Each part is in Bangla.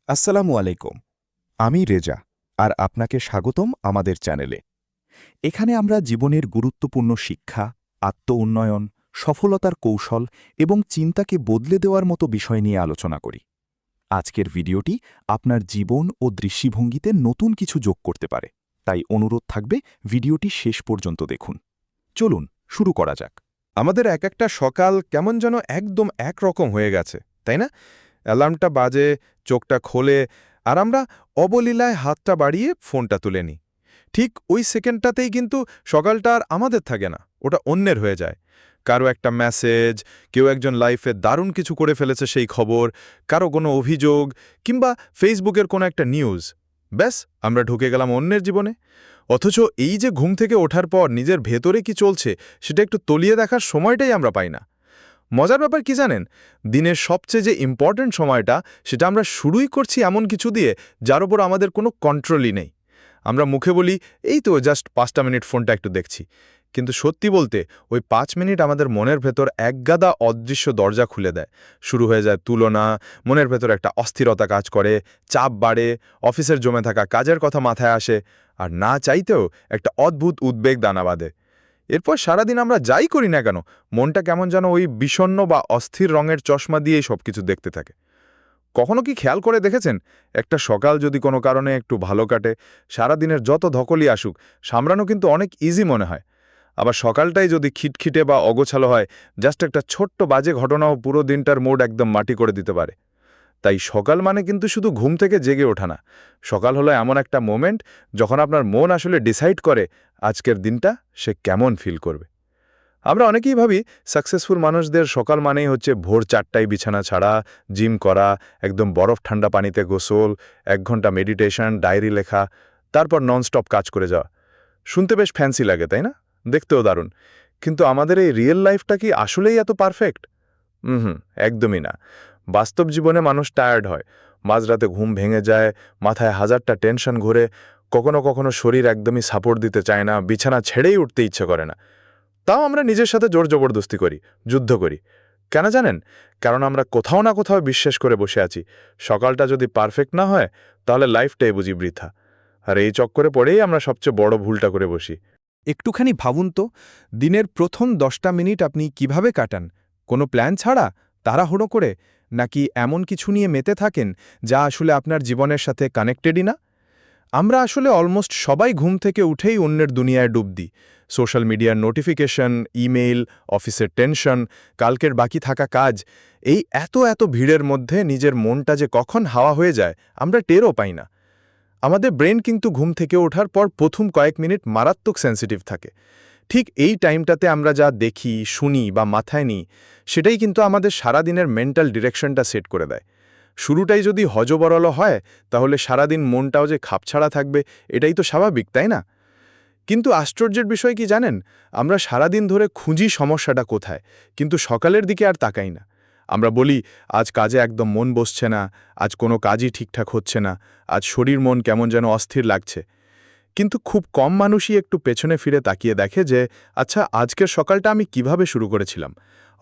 আসসালামু আলাইকুম। আমি রেজা, আর আপনাকে স্বাগতম আমাদের চ্যানেলে। এখানে আমরা জীবনের গুরুত্বপূর্ণ শিক্ষা, আত্ম-উন্নয়ন, সফলতার কৌশল এবং চিন্তাকে বদলে দেওয়ার মতো বিষয় নিয়ে আলোচনা করি। আজকের ভিডিওটি আপনার জীবন ও দৃষ্টিভঙ্গিতে নতুন কিছু যোগ করতে পারে, তাই অনুরোধ থাকবে ভিডিওটি শেষ পর্যন্ত দেখুন। চলুন শুরু করা যাক। আমাদের এক একটা সকাল কেমন যেন একদম একরকম হয়ে গেছে, তাই না? অ্যালার্মটা বাজে, চোখটা খোলে, আর আমরা অবলীলায় হাতটা বাড়িয়ে ফোনটা তুলে নিই। ঠিক ওই সেকেন্ডটাতেই কিন্তু সকালটা আর আমাদের থাকে না, ওটা অন্যের হয়ে যায়। কারো একটা মেসেজ, কেউ একজন লাইফে দারুণ কিছু করে ফেলেছে সেই খবর, কারো কোনো অভিযোগ, কিংবা ফেসবুকের কোনো একটা নিউজ। ব্যাস, আমরা ঢুকে গেলাম অন্যের জীবনে। অথচ এই যে ঘুম থেকে ওঠার পর নিজের ভেতরে কি চলছে সেটা একটু তলিয়ে দেখার সময়টাই আমরা পাই না। মজার ব্যাপার কি জানেন, দিনের সবচেয়ে যে ইম্পর্ট্যান্ট সময়টা সেটা আমরা শুরুই করছি এমন কিছু দিয়ে যার ওপর আমাদের কোনো কন্ট্রোলই নেই। আমরা মুখে বলি, এই তো জাস্ট 5টা মিনিট ফোনটা একটু দেখছি, কিন্তু সত্যি বলতে ওই 5 মিনিট আমাদের মনের ভেতর একগাদা অদৃশ্য দরজা খুলে দেয়। শুরু হয়ে যায় তুলনা, মনের ভেতর একটা অস্থিরতা কাজ করে, চাপ বাড়ে, অফিসের জমে থাকা কাজের কথা মাথায় আসে, আর না চাইতেও একটা অদ্ভুত উদ্বেগ দানা বাঁধে। এরপর সারাদিন আমরা যাই করি না কেন, মনটা কেমন যেন ওই বিষণ্ণ বা অস্থির রঙের চশমা দিয়েই সবকিছু দেখতে থাকে। কখনো কি খেয়াল করে দেখেছেন, একটা সকাল যদি কোনো কারণে একটু ভালো কাটে, সারাদিনের যত ধকলই আসুক সামলানো কিন্তু অনেক ইজি মনে হয়। আবার সকালটাই যদি খিটখিটে বা অগোছালো হয়, জাস্ট একটা ছোট্ট বাজে ঘটনাও পুরো দিনটার মুড একদম মাটি করে দিতে পারে। তাই সকাল মানে কিন্তু শুধু ঘুম থেকে জেগে ওঠা না। সকাল হলো এমন একটা মোমেন্ট যখন আপনার মন আসলে ডিসাইড করে আজকের দিনটা সে কেমন ফিল করবে। আমরা অনেকেই ভাবি সাকসেসফুল মানুষদের সকাল মানেই হচ্ছে ভোর 4টায় বিছানা ছাড়া, জিম করা, একদম বরফ ঠান্ডা পানিতে গোসল, 1 ঘন্টা মেডিটেশন, ডায়েরি লেখা, তারপর ননস্টপ কাজ করে যাওয়া। শুনতে বেশ ফ্যান্সি লাগে, তাই না? দেখতেও দারুণ। কিন্তু আমাদের এই রিয়েল লাইফটা কি আসলেই এত পারফেক্ট? হুম, একদমই না। বাস্তব জীবনে মানুষ টায়ার্ড হয়, মাঝরাতে ঘুম ভেঙে যায়, মাথায় হাজারটা টেনশন ঘোরে, কখনো কখনো শরীর একদমই সাপোর্ট দিতে চায় না, বিছানা ছেড়েই উঠতে ইচ্ছে করে না। তাও আমরা নিজের সাথে জোর জবরদস্তি করি, যুদ্ধ করি। কেন জানেন? কারণ আমরা কোথাও না কোথাও বিশ্বাস করে বসে আছি, সকালটা যদি পারফেক্ট না হয় তাহলে লাইফটাই বুঝি বৃথা। আর এই চক্করে পড়েই আমরা সবচেয়ে বড় ভুলটা করে বসি। একটুখানি ভাবুন তো, দিনের প্রথম 10টা মিনিট আপনি কিভাবে কাটান? কোনো প্ল্যান ছাড়া, তাড়াহুড়ো করে, নাকি এমন কিছু নিয়ে মেতে থাকেন যা আসলে আপনার জীবনের সাথে কানেক্টেডই না? আমরা আসলে অলমোস্ট সবাই ঘুম থেকে উঠেই অন্যের দুনিয়ায় ডুব দিই। সোশ্যাল মিডিয়ার নোটিফিকেশন, ইমেইল, অফিসের টেনশন, কালকের বাকি থাকা কাজ, এই এত এত ভিড়ের মধ্যে নিজের মনটা যে কখন হাওয়া হয়ে যায় আমরা টেরও পাই না। আমাদের ব্রেন কিন্তু ঘুম থেকে ওঠার পর প্রথম কয়েক মিনিট মারাত্মক সেন্সিটিভ থাকে। ঠিক এই টাইমটাতে আমরা যা দেখি, শুনি বা মাথায় নিই, সেটাই কিন্তু আমাদের সারাদিনের মেন্টাল ডিরেকশনটা সেট করে দেয়। শুরুটাই যদি হজবরল হয়, তাহলে সারাদিন মনটাও যে খাপছাড়া থাকবে, এটাই তো স্বাভাবিক, তাই না? কিন্তু আশ্চর্যের বিষয় কি জানেন, আমরা সারাদিন ধরে খুঁজি সমস্যাটা কোথায়, কিন্তু সকালের দিকে আর তাকাই না। আমরা বলি, আজ কাজে একদম মন বসছে না, আজ কোনো কাজই ঠিকঠাক হচ্ছে না, আজ শরীর মন কেমন যেন অস্থির লাগছে। কিন্তু খুব কম মানুষই একটু পেছনে ফিরে তাকিয়ে দেখে যে, আচ্ছা, আজকের সকালটা আমি কিভাবে শুরু করেছিলাম।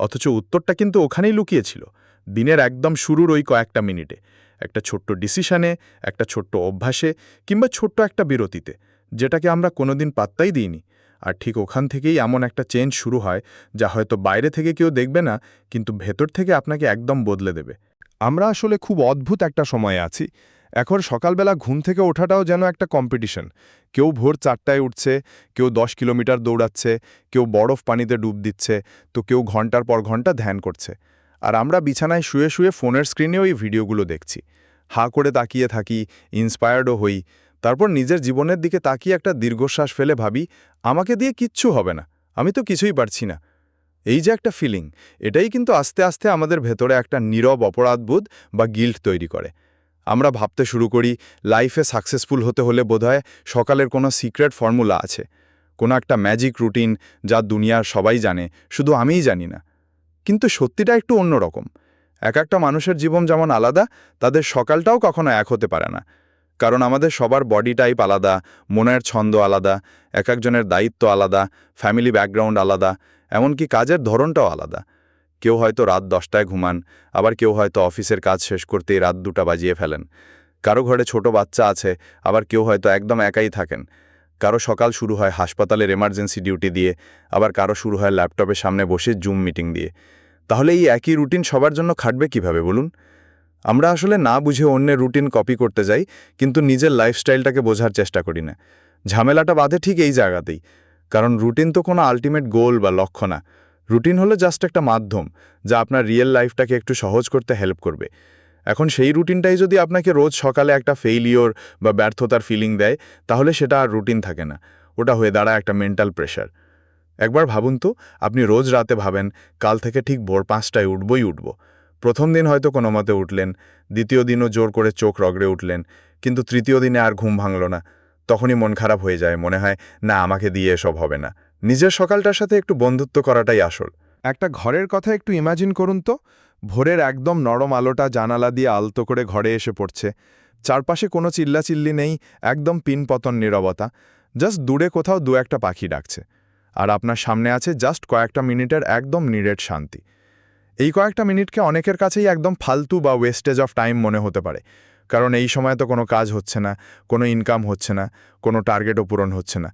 অথচ উত্তরটা কিন্তু ওখানেই লুকিয়েছিল, দিনের একদম শুরুর ওই কয়েকটা মিনিটে, একটা ছোট্ট ডিসিশনে, একটা ছোট্ট অভ্যাসে, কিংবা ছোট্ট একটা বিরতিতে, যেটাকে আমরা কোনোদিন পাত্তাই দিইনি। আর ঠিক ওখান থেকেই এমন একটা চেঞ্জ শুরু হয়, যা হয়তো বাইরে থেকে কেউ দেখবে না, কিন্তু ভেতর থেকে আপনাকে একদম বদলে দেবে। আমরা আসলে খুব অদ্ভুত একটা সময়ে আছি। এখন সকালবেলা ঘুম থেকে ওঠাটাও যেন একটা কম্পিটিশন। কেউ ভোর 4টায় উঠছে, কেউ 10 কিলোমিটার দৌড়াচ্ছে, কেউ বরফ পানিতে ডুব দিচ্ছে, তো কেউ ঘন্টার পর ঘন্টা ধ্যান করছে। আর আমরা বিছানায় শুয়ে শুয়ে ফোনের স্ক্রিনে ওই ভিডিওগুলো দেখছি, হাঁ করে তাকিয়ে থাকি, ইন্সপায়ার্ডও হই। তারপর নিজের জীবনের দিকে তাকিয়ে একটা দীর্ঘশ্বাস ফেলে ভাবি, আমাকে দিয়ে কিচ্ছু হবে না, আমি তো কিছুই পারছি না। এই যে একটা ফিলিং, এটাই কিন্তু আস্তে আস্তে আমাদের ভেতরে একটা নীরব অপরাধবোধ বা গিল্ট তৈরি করে। আমরা ভাবতে শুরু করি, লাইফে সাকসেসফুল হতে হলে বোধহয় সকালের কোনো সিক্রেট ফর্মুলা আছে, কোনো একটা ম্যাজিক রুটিন যা দুনিয়ার সবাই জানে, শুধু আমিই জানি না। কিন্তু সত্যিটা একটু অন্যরকম। এক একটা মানুষের জীবন যেমন আলাদা, তাদের সকালটাও কখনো এক হতে পারে না। কারণ আমাদের সবার বডি টাইপ আলাদা, মনের ছন্দ আলাদা, একজনের দায়িত্ব আলাদা, ফ্যামিলি ব্যাকগ্রাউন্ড আলাদা, এমনকি কাজের ধরনটাও আলাদা। কেউ হয়তো রাত 10টায় ঘুমান, আবার কেউ হয়তো অফিসের কাজ শেষ করতেই রাত 2টা বাজিয়ে ফেলেন। কারো ঘরে ছোট বাচ্চা আছে, আবার কেউ হয়তো একদম একাই থাকেন। কারো সকাল শুরু হয় হাসপাতালের এমার্জেন্সি ডিউটি দিয়ে, আবার কারো শুরু হয় ল্যাপটপের সামনে বসে জুম মিটিং দিয়ে। তাহলে এই একই রুটিন সবার জন্য খাটবে কিভাবে বলুন? আমরা আসলে না বুঝে অন্যের রুটিন কপি করতে যাই, কিন্তু নিজের লাইফস্টাইলটাকে বোঝার চেষ্টা করি না। ঝামেলাটা বাধে ঠিক এই জায়গাতেই, কারণ রুটিন তো কোনো আলটিমেট গোল বা লক্ষ্য না। রুটিন হলো জাস্ট একটা মাধ্যম, যা আপনার রিয়েল লাইফটাকে একটু সহজ করতে হেল্প করবে। এখন সেই রুটিনটাই যদি আপনাকে রোজ সকালে একটা ফেইলিওর বা ব্যর্থতার ফিলিং দেয়, তাহলে সেটা আর রুটিন থাকে না, ওটা হয়ে দাঁড়ায় একটা মেন্টাল প্রেশার। একবার ভাবুন তো, আপনি রোজ রাতে ভাবেন কাল থেকে ঠিক ভোর 5টায় উঠবই উঠব। প্রথম দিন হয়তো কোনো মতে উঠলেন, দ্বিতীয় দিনও জোর করে চোখ রগড়ে উঠলেন, কিন্তু তৃতীয় দিনে আর ঘুম ভাঙল না। তখনই মন খারাপ হয়ে যায়, মনে হয় না আমাকে দিয়ে এসব হবে না। নিজের সকালটার সাথে একটু বন্ধুত্ব করাটাই আসল। একটা ঘরের কথা একটু ইমাজিন করুন তো, ভোরের একদম নরম আলোটা জানালা দিয়ে আলতো করে ঘরে এসে পড়ছে। চারপাশে কোনো চিল্লাচিল্লি নেই, একদম পিনপতন নীরবতা, জাস্ট দূরে কোথাও দু একটা পাখি ডাকছে। আর আপনার সামনে আছে জাস্ট কয়েকটা মিনিটের একদম নিরেট শান্তি। এই কয়েকটা মিনিটকে অনেকের কাছেই একদম ফালতু বা ওয়েস্টেজ অফ টাইম মনে হতে পারে, কারণ এই সময় তো কোনো কাজ হচ্ছে না, কোনো ইনকাম হচ্ছে না, কোনো টার্গেটও পূরণ হচ্ছে না।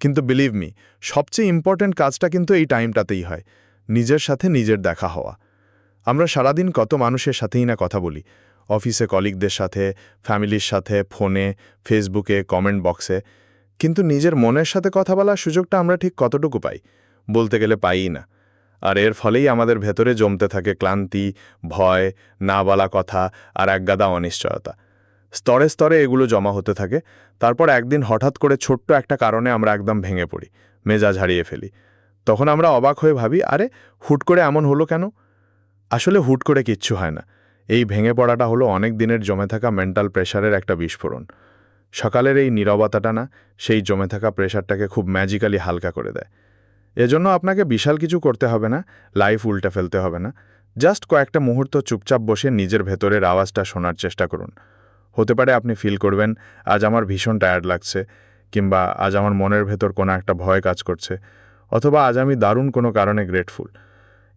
কিন্তু বিলিভ মি, সবচেয়ে ইম্পর্ট্যান্ট কাজটা কিন্তু এই টাইমটাতেই হয়, নিজের সাথে নিজের দেখা হওয়া। আমরা সারাদিন কত মানুষের সাথেই না কথা বলি, অফিসে কলিগদের সাথে, ফ্যামিলির সাথে, ফোনে, ফেসবুকে, কমেন্ট বক্সে, কিন্তু নিজের মনের সাথে কথা বলার সুযোগটা আমরা ঠিক কতটুকু পাই? বলতে গেলে পাইই না। আর এর ফলেই আমাদের ভেতরে জমতে থাকে ক্লান্তি, ভয়, না বলা কথা আর একগাদা অনিশ্চয়তা। স্তরে স্তরে এগুলো জমা হতে থাকে। তারপর একদিন হঠাৎ করে ছোট্ট একটা কারণে আমরা একদম ভেঙে পড়ি, মেজাজ হারিয়ে ফেলি। তখন আমরা অবাক হয়ে ভাবি, আরে হুট করে এমন হলো কেন? আসলে হুট করে কিচ্ছু হয় না। এই ভেঙে পড়াটা হলো অনেক দিনের জমে থাকা মেন্টাল প্রেশারের একটা বিস্ফোরণ। সকালের এই নীরবতাটা না, সেই জমে থাকা প্রেশারটাকে খুব ম্যাজিক্যালি হালকা করে দেয়। এজন্য আপনাকে বিশাল কিছু করতে হবে না, লাইফ উল্টে ফেলতে হবে না। জাস্ট কয়েকটা মুহূর্ত চুপচাপ বসে নিজের ভেতরের আওয়াজটা শোনার চেষ্টা করুন। হতে পারে আপনি ফিল করবেন, আজ আমার ভীষণ টায়ার্ড লাগছে, কিংবা আজ আমার মনের ভেতর কোনো একটা ভয় কাজ করছে, অথবা আজ আমি দারুণ কোনো কারণে গ্রেটফুল।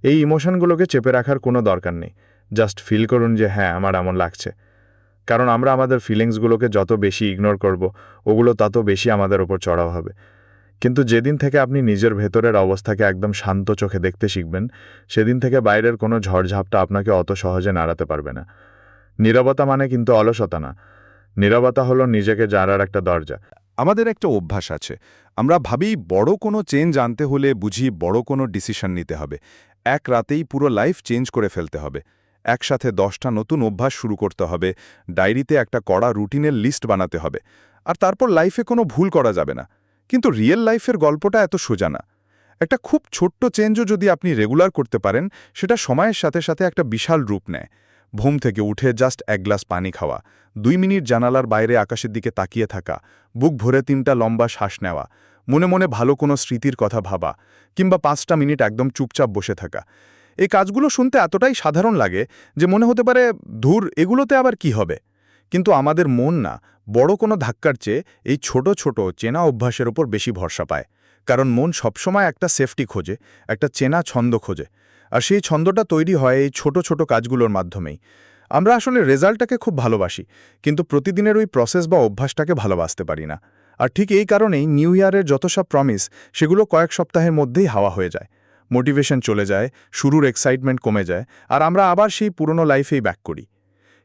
এই ইমোশনগুলোকে চেপে রাখার কোনো দরকার নেই। জাস্ট ফিল করুন যে হ্যাঁ, আমার এমন লাগছে। কারণ আমরা আমাদের ফিলিংসগুলোকে যত বেশি ইগনোর করব, ওগুলো তত বেশি আমাদের ওপর চড়াও হবে। কিন্তু যেদিন থেকে আপনি নিজের ভেতরের অবস্থাকে একদম শান্ত চোখে দেখতে শিখবেন, সেদিন থেকে বাইরের কোনো ঝড়ঝাপটা আপনাকে অত সহজে নাড়াতে পারবে না। নীরবতা মানে কিন্তু অলসতা না, নীরবতা হলো নিজেকে জানার একটা দরজা। আমাদের একটা অভ্যাস আছে, আমরা ভাবি বড় কোনো চেঞ্জ আনতে হলে বুঝি বড় কোনো ডিসিশন নিতে হবে, এক রাতেই পুরো লাইফ চেঞ্জ করে ফেলতে হবে, একসাথে 10টা নতুন অভ্যাস শুরু করতে হবে, ডায়েরিতে একটা কড়া রুটিনের লিস্ট বানাতে হবে, আর তারপর লাইফে কোনো ভুল করা যাবে না। কিন্তু রিয়েল লাইফের গল্পটা এত সোজা না। একটা খুব ছোট্ট চেঞ্জও যদি আপনি রেগুলার করতে পারেন, সেটা সময়ের সাথে সাথে একটা বিশাল রূপ নেয়। ঘুম থেকে উঠে জাস্ট 1 গ্লাস পানি খাওয়া, 2 মিনিট জানালার বাইরে আকাশের দিকে তাকিয়ে থাকা, বুক ভরে 3টা লম্বা শ্বাস নেওয়া, মনে মনে ভালো কোনো স্মৃতির কথা ভাবা, কিংবা 5টা মিনিট একদম চুপচাপ বসে থাকা। এই কাজগুলো শুনতে এতটাই সাধারণ লাগে যে মনে হতে পারে, ধুর, এগুলোতে আবার কি হবে? কিন্তু আমাদের মন না, বড় কোনো ধাক্কার চেয়ে এই ছোট ছোট চেনা অভ্যাসের ওপর বেশি ভরসা পায়। কারণ মন সবসময় একটা সেফটি খোঁজে, একটা চেনা ছন্দ খোঁজে। আর সেই ছন্দটা তৈরি হয় এই ছোট ছোট কাজগুলোর মাধ্যমেই। আমরা আসলে রেজাল্টটাকে খুব ভালোবাসি, কিন্তু প্রতিদিনের ওই প্রসেস বা অভ্যাসটাকে ভালোবাসতে পারি না। আর ঠিক এই কারণেই নিউ ইয়ারের যত সব প্রমিস, সেগুলো কয়েক সপ্তাহের মধ্যেই হাওয়া হয়ে যায়। মোটিভেশন চলে যায়, শুরুর এক্সাইটমেন্ট কমে যায়, আর আমরা আবার সেই পুরনো লাইফেই ব্যাক করি।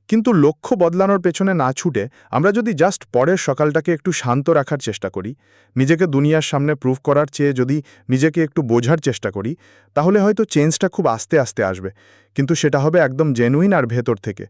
কিন্তু লক্ষ্য বদলানোর পেছনে না ছুটে আমরা যদি জাস্ট পরের সকালটাকে একটু শান্ত রাখার চেষ্টা করি, নিজেকে দুনিয়ার সামনে প্রুভ করার চেয়ে যদি নিজেকে একটু বোঝার চেষ্টা করি, তাহলে হয়তো চেঞ্জটা খুব আস্তে আস্তে আসবে, কিন্তু সেটা হবে একদম জেনুইন আর ভেতর থেকে।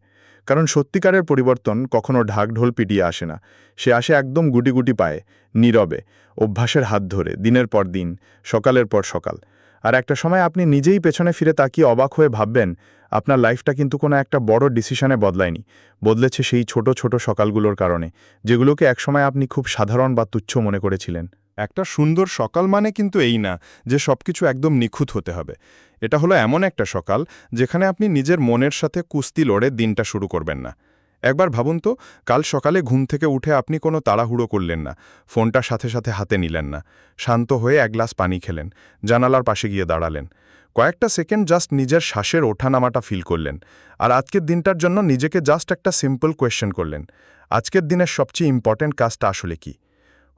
কারণ সত্যিকারের পরিবর্তন কখনো ঢাকঢোল পিটিয়ে আসে না, সে আসে একদম গুটি গুটি পায়ে, নীরবে, অভ্যাসের হাত ধরে, দিনের পর দিন, সকালের পর সকাল। আর একটা সময় আপনি নিজেই পেছনে ফিরে তাকিয়ে অবাক হয়ে ভাববেন, আপনার লাইফটা কিন্তু কোনো একটা বড় ডিসিশনে বদলায়নি, বদলেছে সেই ছোট ছোট সকালগুলোর কারণে, যেগুলোকে একসময় আপনি খুব সাধারণ বা তুচ্ছ মনে করেছিলেন। একটা সুন্দর সকাল মানে কিন্তু এই না যে সবকিছু একদম নিখুঁত হতে হবে। এটা হলো এমন একটা সকাল যেখানে আপনি নিজের মনের সাথে কুস্তি লড়ে দিনটা শুরু করবেন না। একবার ভাবুন তো, কাল সকালে ঘুম থেকে উঠে আপনি কোনো তাড়াহুড়ো করলেন না, ফোনটা সাথে সাথে হাতে নিলেন না, শান্ত হয়ে এক গ্লাস পানি খেলেন, জানালার পাশে গিয়ে দাঁড়ালেন, কয়েকটা সেকেন্ড জাস্ট নিজের শ্বাসের ওঠানামাটা ফিল করলেন, আর আজকের দিনটার জন্য নিজেকে জাস্ট একটা সিম্পল কোয়েশ্চেন করলেন, আজকের দিনের সবচেয়ে ইম্পর্ট্যান্ট কাজটা আসলে কি?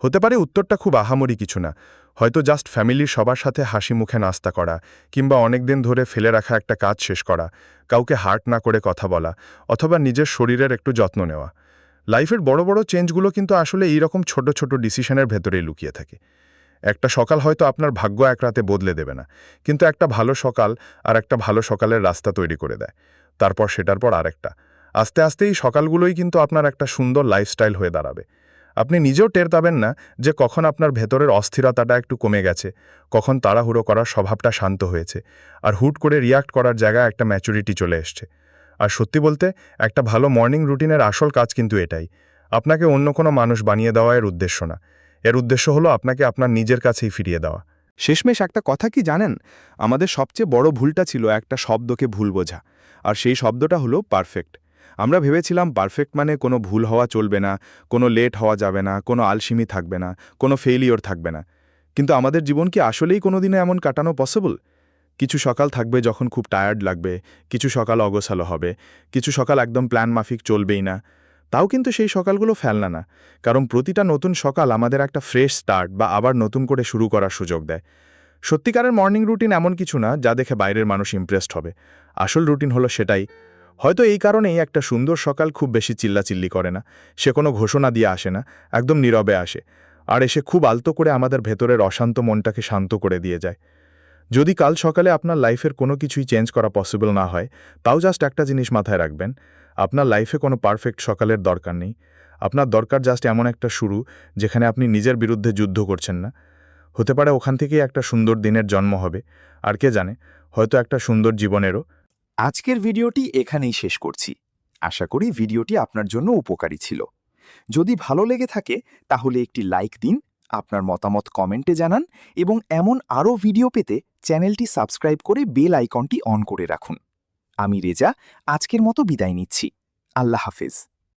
হতে পারে উত্তরটা খুব আহামরি কিছু না, হয়তো জাস্ট ফ্যামিলির সবার সাথে হাসি মুখে নাস্তা করা, কিংবা অনেকদিন ধরে ফেলে রাখা একটা কাজ শেষ করা, কাউকে হার্ট না করে কথা বলা, অথবা নিজের শরীরের একটু যত্ন নেওয়া। লাইফের বড় বড় চেঞ্জগুলো কিন্তু আসলে এইরকম ছোট ছোট ডিসিশনের ভেতরেই লুকিয়ে থাকে। একটা সকাল হয়তো আপনার ভাগ্য এক রাতে বদলে দেবে না, কিন্তু একটা ভালো সকাল আর একটা ভালো সকালের রাস্তা তৈরি করে দেয়। তারপর সেটার পর আরেকটা, আস্তে আস্তে এই সকালগুলোই কিন্তু আপনার একটা সুন্দর লাইফস্টাইল হয়ে দাঁড়াবে। আপনি নিজেও টের পাবেন না যে কখন আপনার ভেতরের অস্থিরতাটা একটু কমে গেছে, কখন তাড়াহুড়ো করার স্বভাবটা শান্ত হয়েছে, আর হুট করে রিয়াক্ট করার জায়গায় একটা ম্যাচুরিটি চলে এসছে। আর সত্যি বলতে, একটা ভালো মর্নিং রুটিনের আসল কাজ কিন্তু এটাই। আপনাকে অন্য কোনো মানুষ বানিয়ে দেওয়া এর উদ্দেশ্য না, এর উদ্দেশ্য হলো আপনাকে আপনার নিজের কাছেই ফিরিয়ে দেওয়া। শেষমেশ একটা কথা কি জানেন, আমাদের সবচেয়ে বড় ভুলটা ছিল একটা শব্দকে ভুল বোঝা, আর সেই শব্দটা হলো পারফেক্ট। আমরা ভেবেছিলাম পারফেক্ট মানে কোনো ভুল হওয়া চলবে না, কোনো লেট হওয়া যাবে না, কোনো আলসিমি থাকবে না, কোনো ফেইলিওর থাকবে না। কিন্তু আমাদের জীবন কি আসলেই কোনোদিনও এমন কাটানো পসিবল? কিছু সকাল থাকবে যখন খুব টায়ার্ড লাগবে, কিছু সকাল অগোছালো হবে, কিছু সকাল একদম প্ল্যান মাফিক চলবেই না। তাও কিন্তু সেই সকালগুলো ফেলনা না, কারণ প্রতিটা নতুন সকাল আমাদের একটা ফ্রেশ স্টার্ট বা আবার নতুন করে শুরু করার সুযোগ দেয়। সত্যিকারের মর্নিং রুটিন এমন কিছু না যা দেখে বাইরের মানুষ ইমপ্রেসড হবে। আসল রুটিন হলো সেটাই। হয়তো এই কারণেই একটা সুন্দর সকাল খুব বেশি চিল্লাচিল্লি করে না, সে কোনো ঘোষণা দিয়ে আসে না, একদম নীরবে আসে, আর এসে খুব আলতো করে আমাদের ভেতরের অশান্ত মনটাকে শান্ত করে দিয়ে যায়। যদি কাল সকালে আপনার লাইফের কোনো কিছুই চেঞ্জ করা পসিবল না হয়, তাও জাস্ট একটা জিনিস মাথায় রাখবেন, আপনার লাইফে কোনো পারফেক্ট সকালের দরকার নেই। আপনার দরকার জাস্ট এমন একটা শুরু যেখানে আপনি নিজের বিরুদ্ধে যুদ্ধ করছেন না। হতে পারে ওখান থেকেই একটা সুন্দর দিনের জন্ম হবে, আর কে জানে, হয়তো একটা সুন্দর জীবনেরও। আজকের ভিডিওটি এখানেই শেষ করছি। আশা করি ভিডিওটি আপনার জন্য উপকারী ছিল। যদি ভালো লেগে থাকে তাহলে একটি লাইক দিন, আপনার মতামত কমেন্টে জানান, এবং এমন আরও ভিডিও পেতে চ্যানেলটি সাবস্ক্রাইব করে বেল আইকনটি অন করে রাখুন। আমি রেজা আজকের মতো বিদায় নিচ্ছি। আল্লাহ হাফেজ।